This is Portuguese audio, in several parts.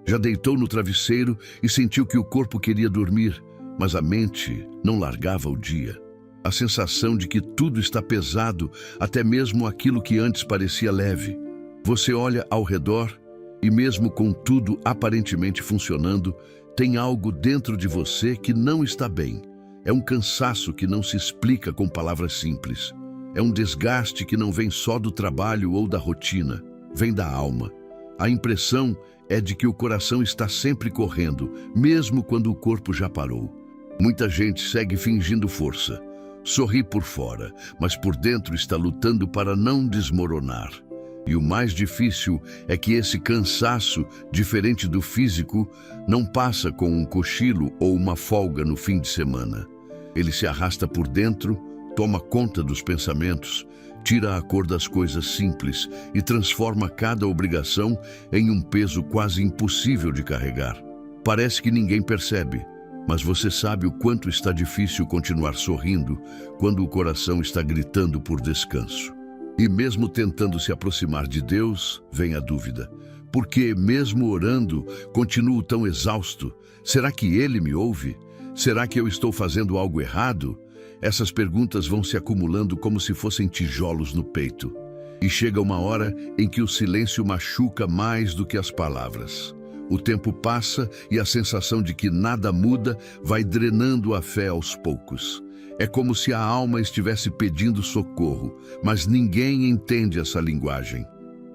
Já deitou no travesseiro e sentiu que o corpo queria dormir, mas a mente não largava o dia. A sensação de que tudo está pesado, até mesmo aquilo que antes parecia leve. Você olha ao redor e mesmo com tudo aparentemente funcionando, tem algo dentro de você que não está bem. É um cansaço que não se explica com palavras simples. É um desgaste que não vem só do trabalho ou da rotina, vem da alma. A impressão é de que o coração está sempre correndo, mesmo quando o corpo já parou. Muita gente segue fingindo força. Sorri por fora, mas por dentro está lutando para não desmoronar. E o mais difícil é que esse cansaço, diferente do físico, não passa com um cochilo ou uma folga no fim de semana. Ele se arrasta por dentro, toma conta dos pensamentos, tira a cor das coisas simples e transforma cada obrigação em um peso quase impossível de carregar. Parece que ninguém percebe, mas você sabe o quanto está difícil continuar sorrindo quando o coração está gritando por descanso. E mesmo tentando se aproximar de Deus, vem a dúvida. Por que, mesmo orando, continuo tão exausto? Será que Ele me ouve? Será que eu estou fazendo algo errado? Essas perguntas vão se acumulando como se fossem tijolos no peito. E chega uma hora em que o silêncio machuca mais do que as palavras. O tempo passa e a sensação de que nada muda vai drenando a fé aos poucos. É como se a alma estivesse pedindo socorro, mas ninguém entende essa linguagem.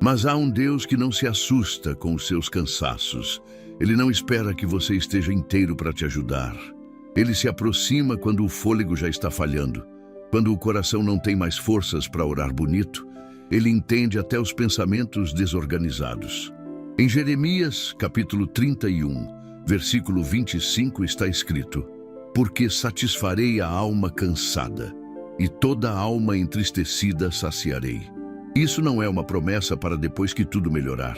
Mas há um Deus que não se assusta com os seus cansaços. Ele não espera que você esteja inteiro para te ajudar. Ele se aproxima quando o fôlego já está falhando. Quando o coração não tem mais forças para orar bonito, ele entende até os pensamentos desorganizados. Em Jeremias, capítulo 31, versículo 25, está escrito: porque satisfarei a alma cansada, e toda a alma entristecida saciarei. Isso não é uma promessa para depois que tudo melhorar.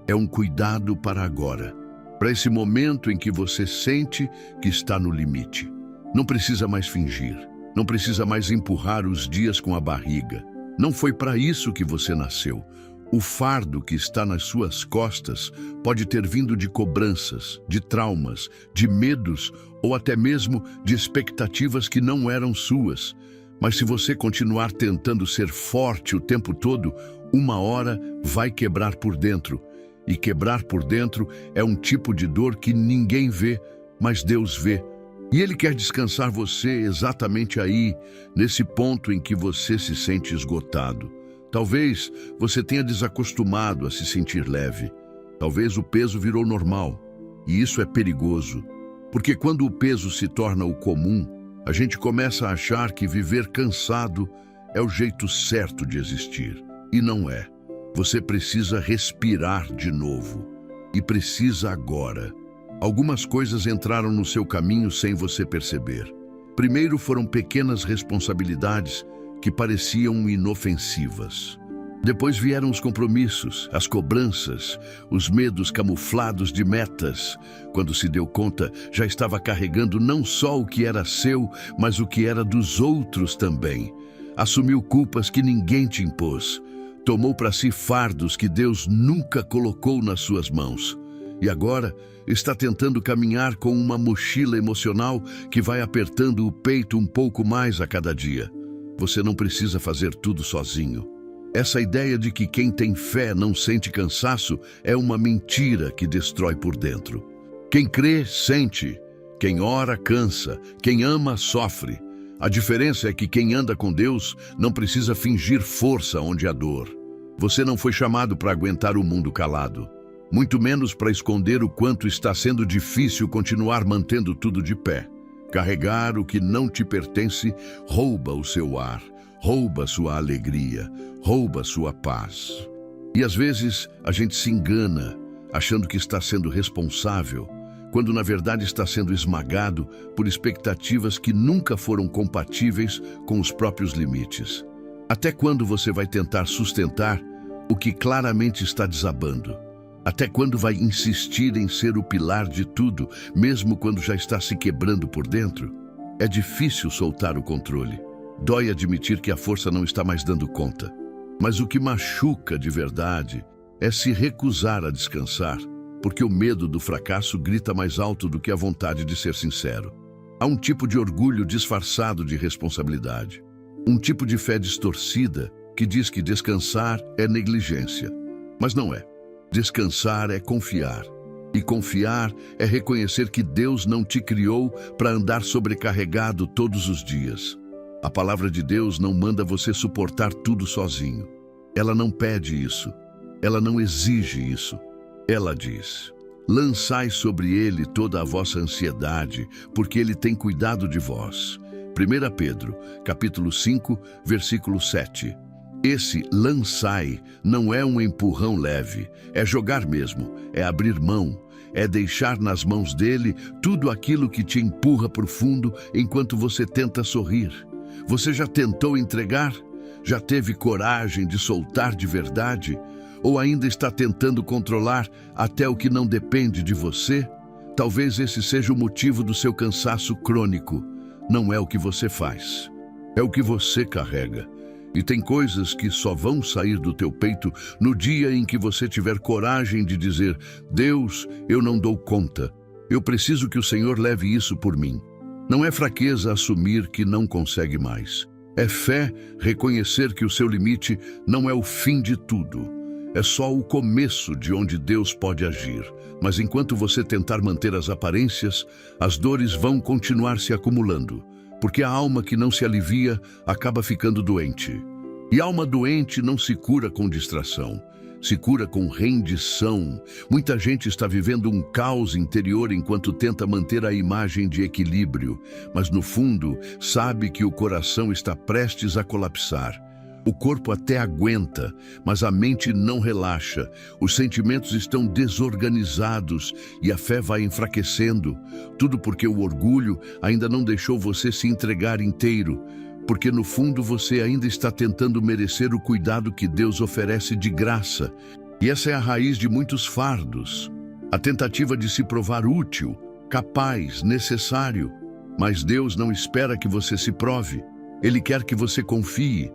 É um cuidado para agora, para esse momento em que você sente que está no limite. Não precisa mais fingir, não precisa mais empurrar os dias com a barriga. Não foi para isso que você nasceu. O fardo que está nas suas costas pode ter vindo de cobranças, de traumas, de medos ou até mesmo de expectativas que não eram suas. Mas se você continuar tentando ser forte o tempo todo, uma hora vai quebrar por dentro. E quebrar por dentro é um tipo de dor que ninguém vê, mas Deus vê. E Ele quer descansar você exatamente aí, nesse ponto em que você se sente esgotado. Talvez você tenha desacostumado a se sentir leve. Talvez o peso virou normal. E isso é perigoso, porque quando o peso se torna o comum, a gente começa a achar que viver cansado é o jeito certo de existir. E não é. Você precisa respirar de novo. E precisa agora. Algumas coisas entraram no seu caminho sem você perceber. Primeiro foram pequenas responsabilidades que pareciam inofensivas. Depois vieram os compromissos, as cobranças, os medos camuflados de metas. Quando se deu conta, já estava carregando não só o que era seu, mas o que era dos outros também. Assumiu culpas que ninguém te impôs. Tomou para si fardos que Deus nunca colocou nas suas mãos. E agora está tentando caminhar com uma mochila emocional que vai apertando o peito um pouco mais a cada dia. Você não precisa fazer tudo sozinho. Essa ideia de que quem tem fé não sente cansaço é uma mentira que destrói por dentro. Quem crê, sente. Quem ora, cansa. Quem ama, sofre. A diferença é que quem anda com Deus não precisa fingir força onde há dor. Você não foi chamado para aguentar o mundo calado, muito menos para esconder o quanto está sendo difícil continuar mantendo tudo de pé. Carregar o que não te pertence rouba o seu ar, rouba sua alegria, rouba sua paz. E às vezes a gente se engana, achando que está sendo responsável, quando na verdade está sendo esmagado por expectativas que nunca foram compatíveis com os próprios limites. Até quando você vai tentar sustentar o que claramente está desabando? Até quando vai insistir em ser o pilar de tudo, mesmo quando já está se quebrando por dentro? É difícil soltar o controle. Dói admitir que a força não está mais dando conta. Mas o que machuca de verdade é se recusar a descansar. porque o medo do fracasso grita mais alto do que a vontade de ser sincero. Há um tipo de orgulho disfarçado de responsabilidade. Um tipo de fé distorcida que diz que descansar é negligência. Mas não é. Descansar é confiar. E confiar é reconhecer que Deus não te criou para andar sobrecarregado todos os dias. A palavra de Deus não manda você suportar tudo sozinho. Ela não pede isso. Ela não exige isso. Ela diz: lançai sobre ele toda a vossa ansiedade, porque ele tem cuidado de vós. 1 Pedro, capítulo 5, versículo 7. Esse lançai não é um empurrão leve, é jogar mesmo, é abrir mão, é deixar nas mãos dele tudo aquilo que te empurra para o fundo enquanto você tenta sorrir. Você já tentou entregar? Já teve coragem de soltar de verdade? Ou ainda está tentando controlar até o que não depende de você? Talvez esse seja o motivo do seu cansaço crônico. Não é o que você faz, é o que você carrega. E tem coisas que só vão sair do teu peito no dia em que você tiver coragem de dizer: Deus, eu não dou conta. Eu preciso que o Senhor leve isso por mim. Não é fraqueza assumir que não consegue mais. É fé reconhecer que o seu limite não é o fim de tudo. É só o começo de onde Deus pode agir. Mas enquanto você tentar manter as aparências, as dores vão continuar se acumulando. Porque a alma que não se alivia acaba ficando doente. E alma doente não se cura com distração, se cura com rendição. Muita gente está vivendo um caos interior enquanto tenta manter a imagem de equilíbrio, mas no fundo sabe que o coração está prestes a colapsar. O corpo até aguenta, mas a mente não relaxa. Os sentimentos estão desorganizados e a fé vai enfraquecendo. Tudo porque o orgulho ainda não deixou você se entregar inteiro. Porque no fundo você ainda está tentando merecer o cuidado que Deus oferece de graça. E essa é a raiz de muitos fardos. A tentativa de se provar útil, capaz, necessário. Mas Deus não espera que você se prove. Ele quer que você confie.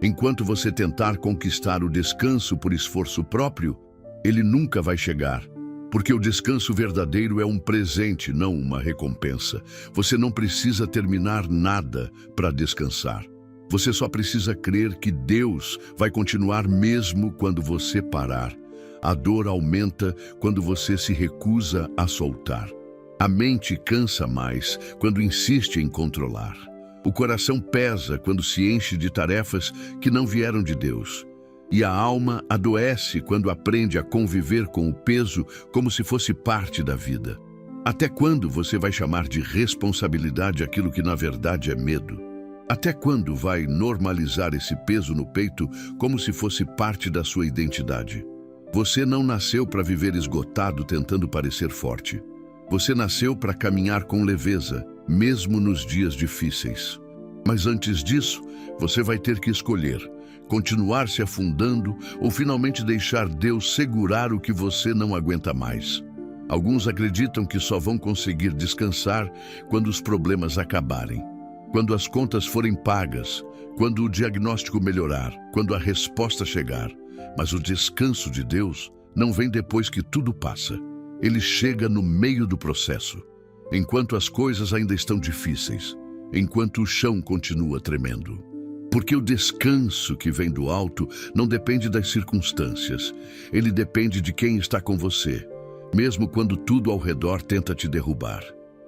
Enquanto você tentar conquistar o descanso por esforço próprio, ele nunca vai chegar. Porque o descanso verdadeiro é um presente, não uma recompensa. Você não precisa terminar nada para descansar. Você só precisa crer que Deus vai continuar mesmo quando você parar. A dor aumenta quando você se recusa a soltar. A mente cansa mais quando insiste em controlar. O coração pesa quando se enche de tarefas que não vieram de Deus. E a alma adoece quando aprende a conviver com o peso como se fosse parte da vida. Até quando você vai chamar de responsabilidade aquilo que na verdade é medo? Até quando vai normalizar esse peso no peito como se fosse parte da sua identidade? Você não nasceu para viver esgotado tentando parecer forte. Você nasceu para caminhar com leveza, mesmo nos dias difíceis. Mas antes disso, você vai ter que escolher: continuar se afundando ou finalmente deixar Deus segurar o que você não aguenta mais. Alguns acreditam que só vão conseguir descansar quando os problemas acabarem, quando as contas forem pagas, quando o diagnóstico melhorar, quando a resposta chegar. Mas o descanso de Deus não vem depois que tudo passa. Ele chega no meio do processo, enquanto as coisas ainda estão difíceis, enquanto o chão continua tremendo. Porque o descanso que vem do alto não depende das circunstâncias. Ele depende de quem está com você, mesmo quando tudo ao redor tenta te derrubar.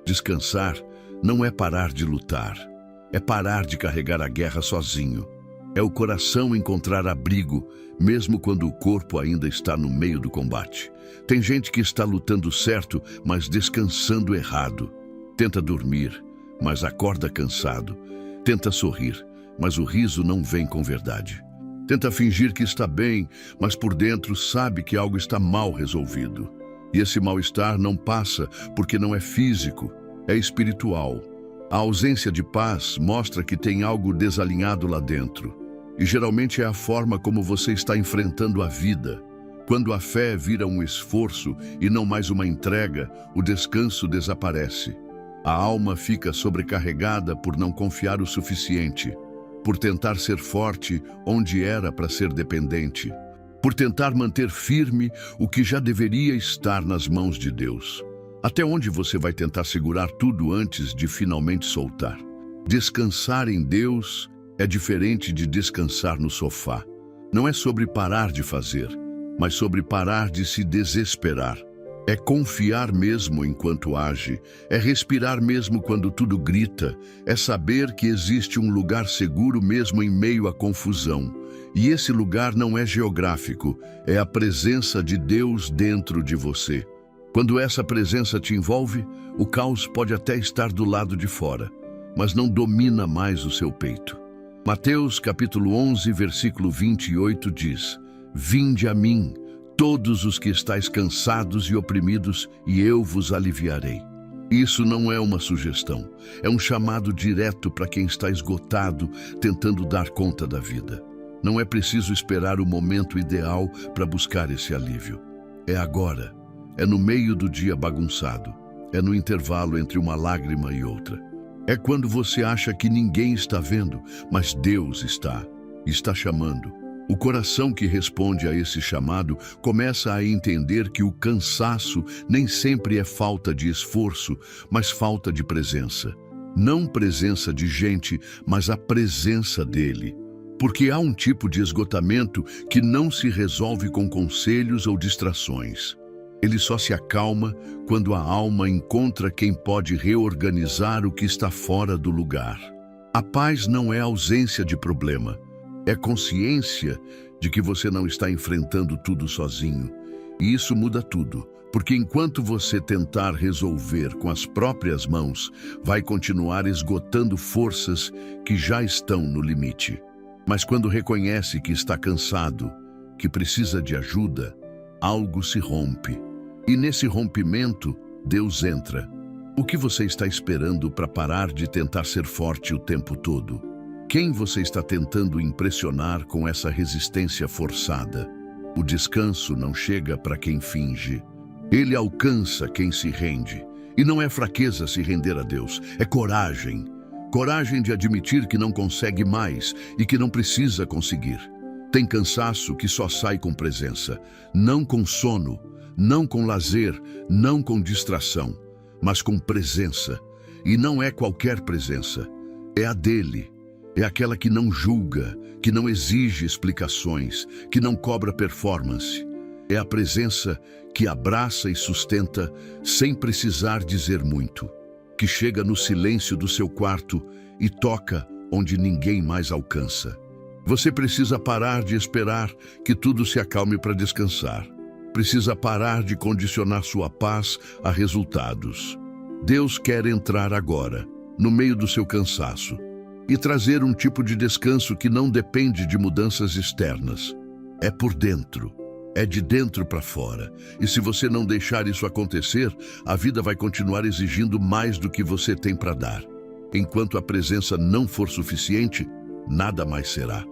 Descansar não é parar de lutar, é parar de carregar a guerra sozinho. É o coração encontrar abrigo, mesmo quando o corpo ainda está no meio do combate. Tem gente que está lutando certo, mas descansando errado. Tenta dormir, mas acorda cansado. Tenta sorrir, mas o riso não vem com verdade. Tenta fingir que está bem, mas por dentro sabe que algo está mal resolvido. E esse mal-estar não passa porque não é físico, é espiritual. A ausência de paz mostra que tem algo desalinhado lá dentro. E geralmente é a forma como você está enfrentando a vida. Quando a fé vira um esforço e não mais uma entrega, o descanso desaparece. A alma fica sobrecarregada por não confiar o suficiente, por tentar ser forte onde era para ser dependente. por tentar manter firme o que já deveria estar nas mãos de Deus. Até onde você vai tentar segurar tudo antes de finalmente soltar? Descansar em Deus é diferente de descansar no sofá. Não é sobre parar de fazer, mas sobre parar de se desesperar. É confiar mesmo enquanto age, é respirar mesmo quando tudo grita, é saber que existe um lugar seguro mesmo em meio à confusão. E esse lugar não é geográfico, é a presença de Deus dentro de você. Quando essa presença te envolve, o caos pode até estar do lado de fora, mas não domina mais o seu peito. Mateus capítulo 11, versículo 28 diz: Vinde a mim, todos os que estáis cansados e oprimidos, e eu vos aliviarei. Isso não é uma sugestão, é um chamado direto para quem está esgotado, tentando dar conta da vida. Não é preciso esperar o momento ideal para buscar esse alívio. É agora, é no meio do dia bagunçado, é no intervalo entre uma lágrima e outra. É quando você acha que ninguém está vendo, mas Deus está chamando. O coração que responde a esse chamado começa a entender que o cansaço nem sempre é falta de esforço, mas falta de presença. Não presença de gente, mas a presença dele. Porque há um tipo de esgotamento que não se resolve com conselhos ou distrações. Ele só se acalma quando a alma encontra quem pode reorganizar o que está fora do lugar. A paz não é ausência de problema. É consciência de que você não está enfrentando tudo sozinho. E isso muda tudo, porque enquanto você tentar resolver com as próprias mãos, vai continuar esgotando forças que já estão no limite. Mas quando reconhece que está cansado, que precisa de ajuda, algo se rompe. E nesse rompimento, Deus entra. O que você está esperando para parar de tentar ser forte o tempo todo? Quem você está tentando impressionar com essa resistência forçada? O descanso não chega para quem finge. Ele alcança quem se rende. E não é fraqueza se render a Deus, é coragem. Coragem de admitir que não consegue mais e que não precisa conseguir. Tem cansaço que só sai com presença, não com sono, não com lazer, não com distração, mas com presença. E não é qualquer presença, é a dele. É aquela que não julga, que não exige explicações, que não cobra performance. É a presença que abraça e sustenta sem precisar dizer muito, que chega no silêncio do seu quarto e toca onde ninguém mais alcança. Você precisa parar de esperar que tudo se acalme para descansar. Precisa parar de condicionar sua paz a resultados. Deus quer entrar agora, no meio do seu cansaço, e trazer um tipo de descanso que não depende de mudanças externas. É por dentro, é de dentro para fora. E se você não deixar isso acontecer, a vida vai continuar exigindo mais do que você tem para dar. Enquanto a presença não for suficiente, nada mais será.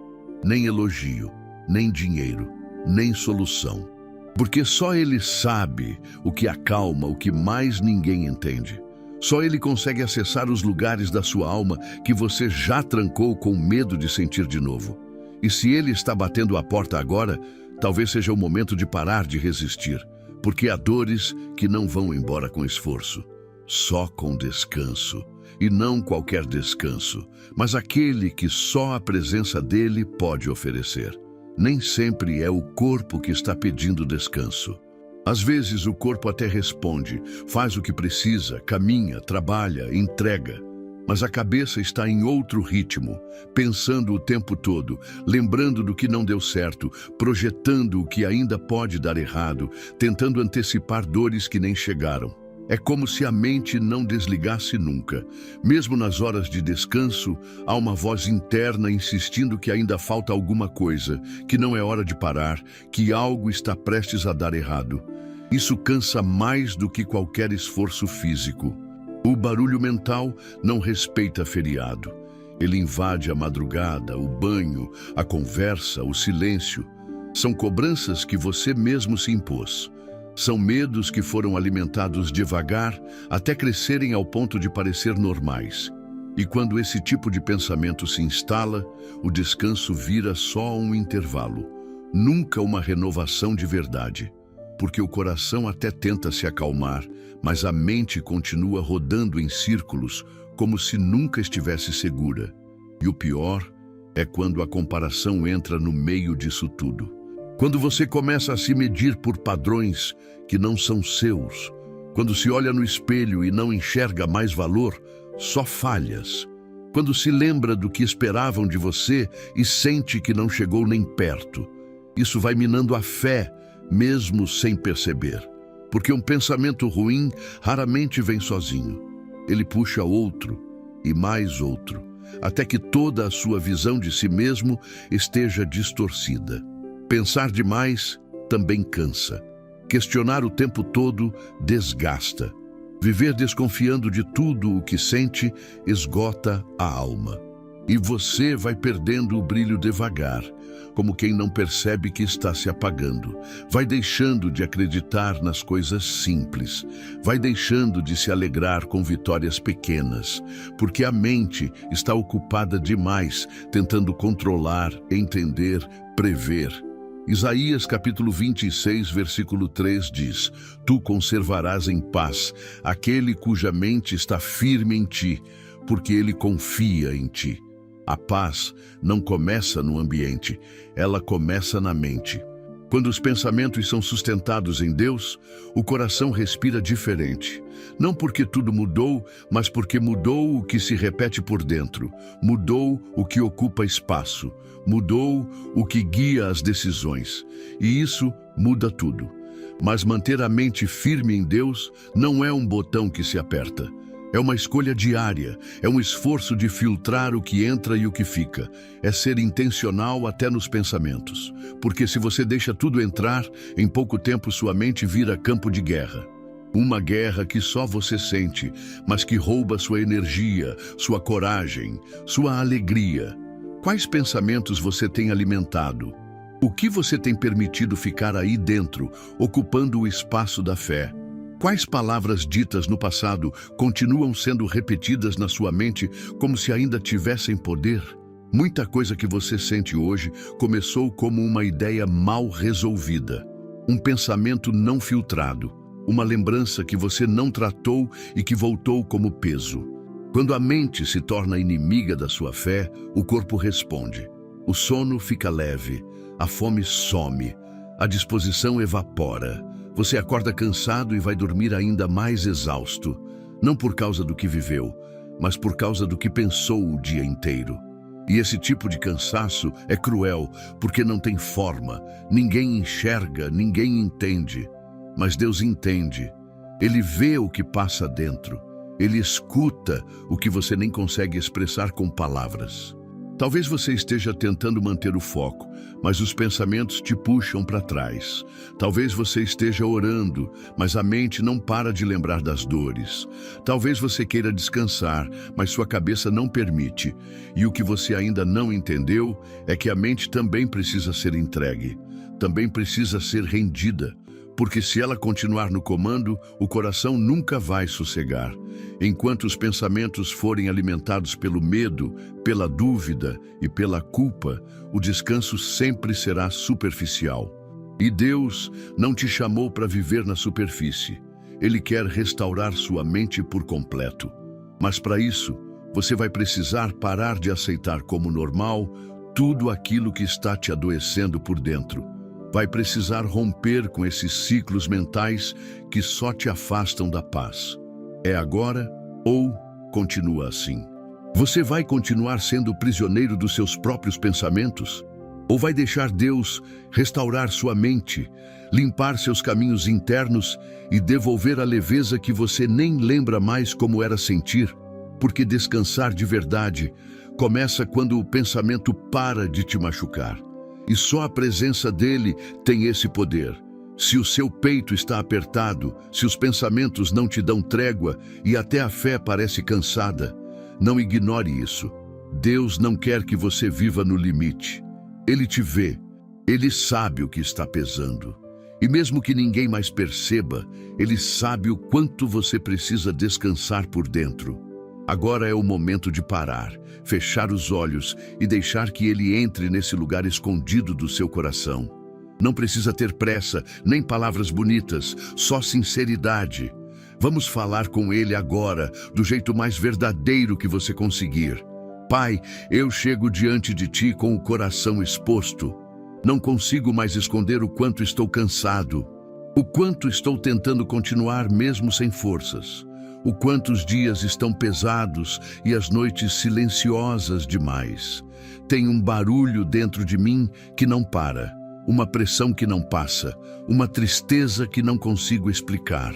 Nem elogio, nem dinheiro, nem solução. Porque só Ele sabe o que acalma, o que mais ninguém entende. Só Ele consegue acessar os lugares da sua alma que você já trancou com medo de sentir de novo. E se Ele está batendo a porta agora, talvez seja o momento de parar de resistir, porque há dores que não vão embora com esforço, só com descanso. E não qualquer descanso, mas aquele que só a presença dele pode oferecer. Nem sempre é o corpo que está pedindo descanso. Às vezes o corpo até responde, faz o que precisa, caminha, trabalha, entrega. Mas a cabeça está em outro ritmo, pensando o tempo todo, lembrando do que não deu certo, projetando o que ainda pode dar errado, tentando antecipar dores que nem chegaram. É como se a mente não desligasse nunca. Mesmo nas horas de descanso, há uma voz interna insistindo que ainda falta alguma coisa, que não é hora de parar, que algo está prestes a dar errado. Isso cansa mais do que qualquer esforço físico. O barulho mental não respeita feriado. Ele invade a madrugada, o banho, a conversa, o silêncio. São cobranças que você mesmo se impôs. São medos que foram alimentados devagar até crescerem ao ponto de parecer normais. E quando esse tipo de pensamento se instala, o descanso vira só um intervalo. nunca uma renovação de verdade. Porque o coração até tenta se acalmar, mas a mente continua rodando em círculos, como se nunca estivesse segura. E o pior é quando a comparação entra no meio disso tudo. Quando você começa a se medir por padrões que não são seus, quando se olha no espelho e não enxerga mais valor, só falhas. Quando se lembra do que esperavam de você e sente que não chegou nem perto. Isso vai minando a fé, mesmo sem perceber. Porque um pensamento ruim raramente vem sozinho. Ele puxa outro e mais outro, até que toda a sua visão de si mesmo esteja distorcida. Pensar demais também cansa. Questionar o tempo todo desgasta. Viver desconfiando de tudo o que sente esgota a alma. E você vai perdendo o brilho devagar, como quem não percebe que está se apagando. Vai deixando de acreditar nas coisas simples. Vai deixando de se alegrar com vitórias pequenas, porque a mente está ocupada demais, tentando controlar, entender, prever. Isaías capítulo 26, versículo 3 diz: Tu conservarás em paz aquele cuja mente está firme em ti, porque ele confia em ti. A paz não começa no ambiente, ela começa na mente. Quando os pensamentos são sustentados em Deus, o coração respira diferente. Não porque tudo mudou, mas porque mudou o que se repete por dentro. Mudou o que ocupa espaço. Mudou o que guia as decisões. E isso muda tudo. Mas manter a mente firme em Deus não é um botão que se aperta. É uma escolha diária, é um esforço de filtrar o que entra e o que fica. É ser intencional até nos pensamentos. Porque se você deixa tudo entrar, em pouco tempo sua mente vira campo de guerra. Uma guerra que só você sente, mas que rouba sua energia, sua coragem, sua alegria. Quais pensamentos você tem alimentado? O que você tem permitido ficar aí dentro, ocupando o espaço da fé? Quais palavras ditas no passado continuam sendo repetidas na sua mente como se ainda tivessem poder? Muita coisa que você sente hoje começou como uma ideia mal resolvida, um pensamento não filtrado, uma lembrança que você não tratou e que voltou como peso. Quando a mente se torna inimiga da sua fé, o corpo responde. O sono fica leve, a fome some, a disposição evapora. Você acorda cansado e vai dormir ainda mais exausto, não por causa do que viveu, mas por causa do que pensou o dia inteiro. E esse tipo de cansaço é cruel, porque não tem forma, ninguém enxerga, ninguém entende. Mas Deus entende, Ele vê o que passa dentro, Ele escuta o que você nem consegue expressar com palavras. Talvez você esteja tentando manter o foco, mas os pensamentos te puxam para trás. Talvez você esteja orando, mas a mente não para de lembrar das dores. Talvez você queira descansar, mas sua cabeça não permite. E o que você ainda não entendeu é que a mente também precisa ser entregue, também precisa ser rendida. Porque se ela continuar no comando, o coração nunca vai sossegar. Enquanto os pensamentos forem alimentados pelo medo, pela dúvida e pela culpa, o descanso sempre será superficial. E Deus não te chamou para viver na superfície. Ele quer restaurar sua mente por completo. Mas para isso, você vai precisar parar de aceitar como normal tudo aquilo que está te adoecendo por dentro. Vai precisar romper com esses ciclos mentais que só te afastam da paz. É agora ou continua assim? Você vai continuar sendo prisioneiro dos seus próprios pensamentos? Ou vai deixar Deus restaurar sua mente, limpar seus caminhos internos e devolver a leveza que você nem lembra mais como era sentir? Porque descansar de verdade começa quando o pensamento para de te machucar. E só a presença dele tem esse poder. Se o seu peito está apertado, se os pensamentos não te dão trégua e até a fé parece cansada, não ignore isso. Deus não quer que você viva no limite. Ele te vê, ele sabe o que está pesando. E mesmo que ninguém mais perceba, ele sabe o quanto você precisa descansar por dentro. Agora é o momento de parar, fechar os olhos e deixar que ele entre nesse lugar escondido do seu coração. Não precisa ter pressa, nem palavras bonitas, só sinceridade. Vamos falar com Ele agora, do jeito mais verdadeiro que você conseguir. Pai, eu chego diante de Ti com o coração exposto. Não consigo mais esconder o quanto estou cansado, o quanto estou tentando continuar mesmo sem forças, o quanto os dias estão pesados e as noites silenciosas demais. Tem um barulho dentro de mim que não para, uma pressão que não passa, uma tristeza que não consigo explicar.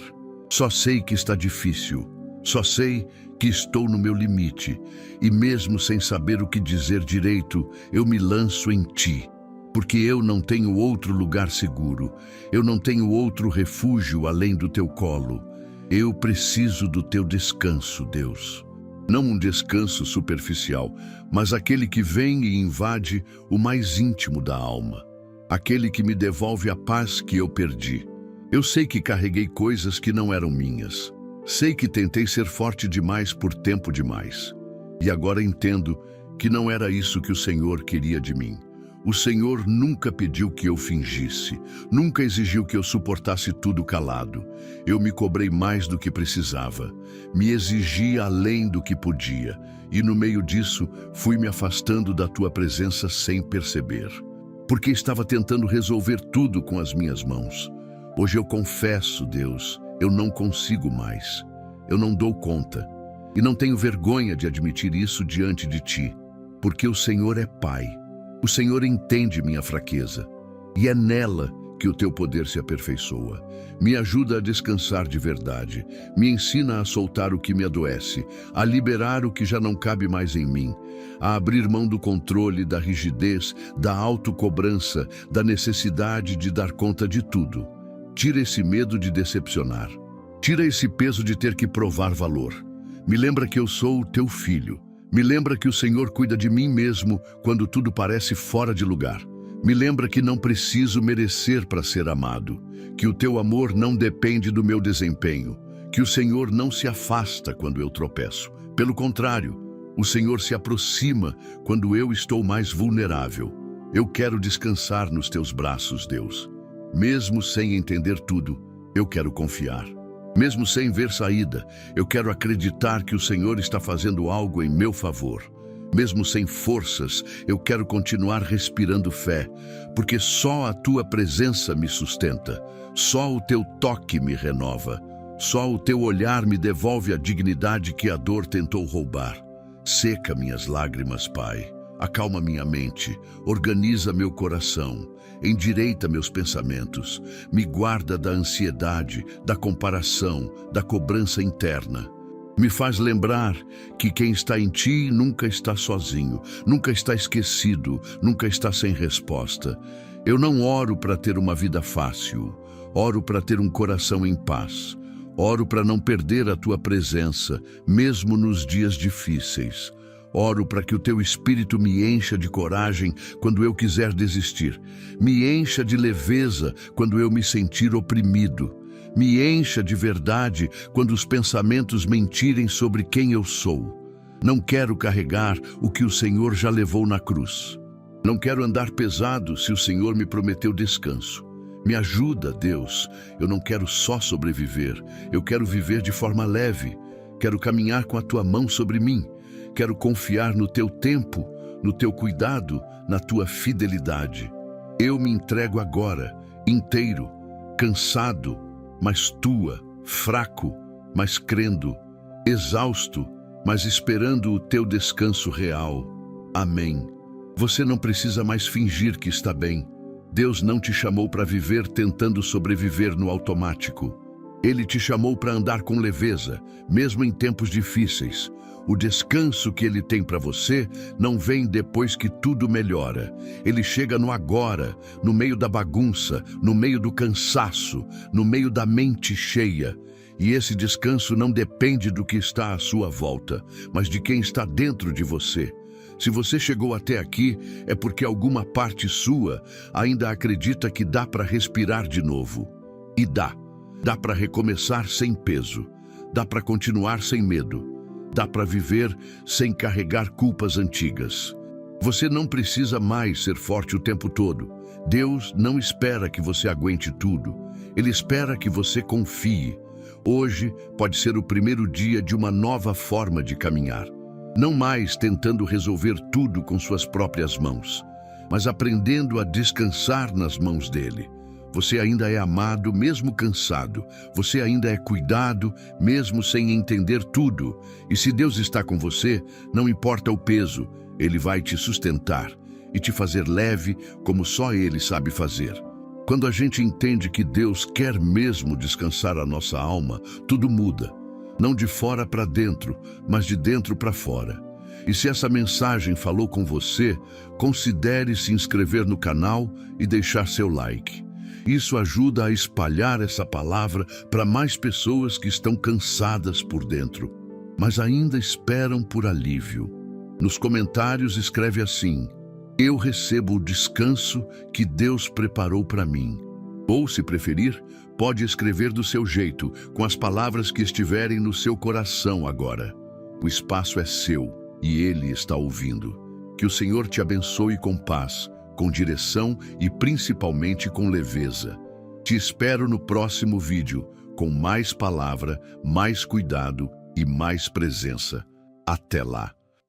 Só sei que está difícil, só sei que estou no meu limite, e mesmo sem saber o que dizer direito, eu me lanço em Ti, porque eu não tenho outro lugar seguro, eu não tenho outro refúgio além do Teu colo. Eu preciso do Teu descanso, Deus. Não um descanso superficial, mas aquele que vem e invade o mais íntimo da alma, aquele que me devolve a paz que eu perdi. Eu sei que carreguei coisas que não eram minhas. Sei que tentei ser forte demais por tempo demais. E agora entendo que não era isso que o Senhor queria de mim. O Senhor nunca pediu que eu fingisse, nunca exigiu que eu suportasse tudo calado. Eu me cobrei mais do que precisava, me exigi além do que podia, e no meio disso fui me afastando da Tua presença sem perceber, porque estava tentando resolver tudo com as minhas mãos. Hoje eu confesso, Deus, eu não consigo mais. Eu não dou conta. E não tenho vergonha de admitir isso diante de Ti, porque o Senhor é Pai. O Senhor entende minha fraqueza, e é nela que o Teu poder se aperfeiçoa. Me ajuda a descansar de verdade. Me ensina a soltar o que me adoece, a liberar o que já não cabe mais em mim, a abrir mão do controle, da rigidez, da autocobrança, da necessidade de dar conta de tudo. Tira esse medo de decepcionar. Tira esse peso de ter que provar valor. Me lembra que eu sou o Teu filho. Me lembra que o Senhor cuida de mim mesmo quando tudo parece fora de lugar. Me lembra que não preciso merecer para ser amado, que o Teu amor não depende do meu desempenho, que o Senhor não se afasta quando eu tropeço. Pelo contrário, o Senhor se aproxima quando eu estou mais vulnerável. Eu quero descansar nos Teus braços, Deus. Mesmo sem entender tudo, eu quero confiar. Mesmo sem ver saída, eu quero acreditar que o Senhor está fazendo algo em meu favor. Mesmo sem forças, eu quero continuar respirando fé, porque só a Tua presença me sustenta, só o Teu toque me renova, só o Teu olhar me devolve a dignidade que a dor tentou roubar. Seca minhas lágrimas, Pai. Acalma minha mente, organiza meu coração, endireita meus pensamentos, me guarda da ansiedade, da comparação, da cobrança interna. Me faz lembrar que quem está em Ti nunca está sozinho, nunca está esquecido, nunca está sem resposta. Eu não oro para ter uma vida fácil, oro para ter um coração em paz. Oro para não perder a Tua presença, mesmo nos dias difíceis. Oro para que o Teu Espírito me encha de coragem quando eu quiser desistir. Me encha de leveza quando eu me sentir oprimido. Me encha de verdade quando os pensamentos mentirem sobre quem eu sou. Não quero carregar o que o Senhor já levou na cruz. Não quero andar pesado se o Senhor me prometeu descanso. Me ajuda, Deus. Eu não quero só sobreviver. Eu quero viver de forma leve. Quero caminhar com a Tua mão sobre mim. Quero confiar no Teu tempo, no Teu cuidado, na Tua fidelidade. Eu me entrego agora, inteiro, cansado, mas Tua, fraco, mas crendo, exausto, mas esperando o Teu descanso real. Amém. Você não precisa mais fingir que está bem. Deus não te chamou para viver tentando sobreviver no automático. Ele te chamou para andar com leveza, mesmo em tempos difíceis. O descanso que Ele tem para você não vem depois que tudo melhora. Ele chega no agora, no meio da bagunça, no meio do cansaço, no meio da mente cheia. E esse descanso não depende do que está à sua volta, mas de quem está dentro de você. Se você chegou até aqui, é porque alguma parte sua ainda acredita que dá para respirar de novo. E dá. Dá para recomeçar sem peso. Dá para continuar sem medo. Dá para viver sem carregar culpas antigas. Você não precisa mais ser forte o tempo todo, Deus não espera que você aguente tudo. Ele espera que você confie. Hoje pode ser o primeiro dia de uma nova forma de caminhar. Não mais tentando resolver tudo com suas próprias mãos, mas aprendendo a descansar nas mãos dele. Você ainda é amado, mesmo cansado. Você ainda é cuidado, mesmo sem entender tudo. E se Deus está com você, não importa o peso, Ele vai te sustentar e te fazer leve como só Ele sabe fazer. Quando a gente entende que Deus quer mesmo descansar a nossa alma, tudo muda. Não de fora para dentro, mas de dentro para fora. E se essa mensagem falou com você, considere se inscrever no canal e deixar seu like. Isso ajuda a espalhar essa palavra para mais pessoas que estão cansadas por dentro, mas ainda esperam por alívio. Nos comentários escreve assim: eu recebo o descanso que Deus preparou para mim. Ou, se preferir, pode escrever do seu jeito, com as palavras que estiverem no seu coração agora. O espaço é seu e Ele está ouvindo. Que o Senhor te abençoe com paz, com direção e principalmente com leveza. Te espero no próximo vídeo, com mais palavra, mais cuidado e mais presença. Até lá!